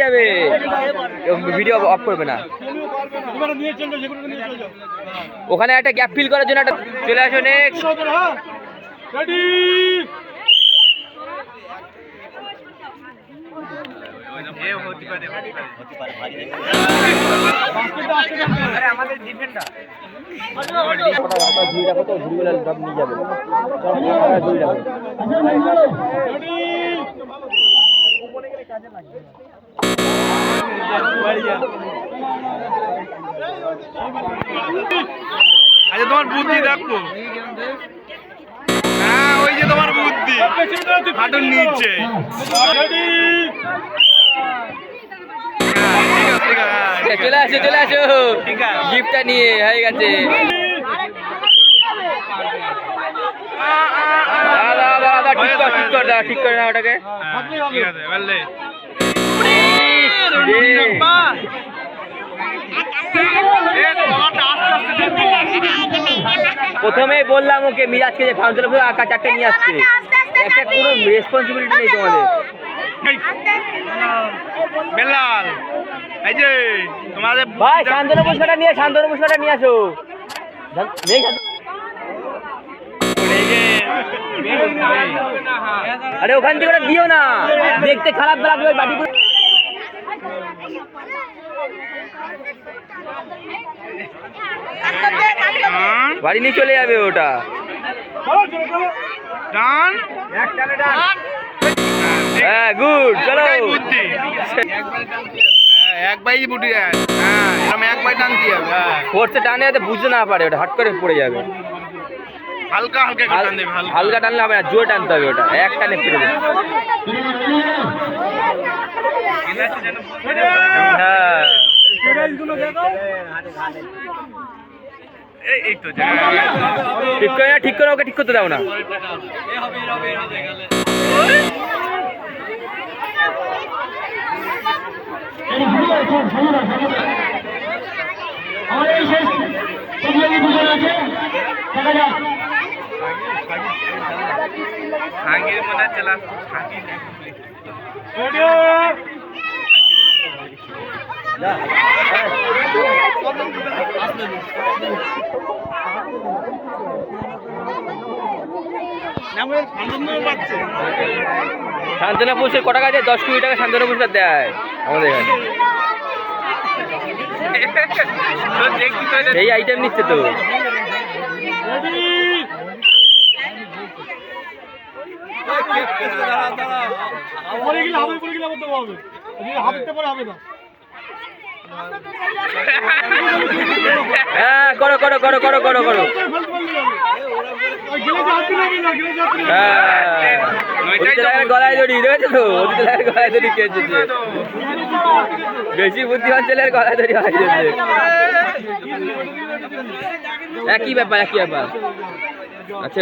যাবে, video of করবে না। ওখানে একটা গ্যাপ ফিল করার জন্য একটা চলে আসো। নেক্সট আমাদের ডিফেন্ডার ঘুরে রাখো তো, ঘুরে সব নিয়ে যাবে। ঘুরে রাখো। আচ্ছা তোমার বুদ্ধি দেখো। হ্যাঁ ওই যে তোমার বুদ্ধি হাঁটুর নিচে। চলে আসো চলে আসো, গিফটটা নিয়ে হয়ে গেছে। ঠিক করে না ওটাকে। প্রথমেই বললাম ওকে মিরাজকে যে ফাউন্ডেশন আঁকা চারটে নিয়ে আসছে, একটা কোনো রেসপন্সিবিলিটি নেই তোমাদের। বেলাল এই যে তোমাদের ভাই শান্তনু পুষ্পটা নিয়ে আসো। আরে ওখান থেকে ওটা দিও না, দেখতে খারাপ লাগবে ওই বাটিগুলো। বাড়ি নিয়ে চলে যাবে ওটা। হ্যাঁ গুড, চলো। একবারই বুটি, হ্যাঁ এরকম একবার টানতে হবে। ফোর্সে টানে যাতে বুঝতে না পারে, ওটা হট করে পড়ে যাবে। হালকা হালকা টান দেবে, হালকা টানলে হবে না, জোরে টানতে হবে, ওটা এক টানে ফেলে দেবে। হ্যাঁ ঠিক করে ওকে ঠিক করতে দাও না। শান্তনা পুরস্কার কটা কাজে 10-20 টাকা শান্তনা পুরস্কার দেয় আমাদের এখানে। এই আইটেম নিচ্ছে তো। হ্যাঁ করো করো করো করো করো করো। গলায় দড়ি রয়েছে তো, গলায় দড়ি খেয়েছে, বেশি বুদ্ধিমান ছেলের গলায় দড়ি হয়ে যাচ্ছে। একই ব্যাপার। আচ্ছা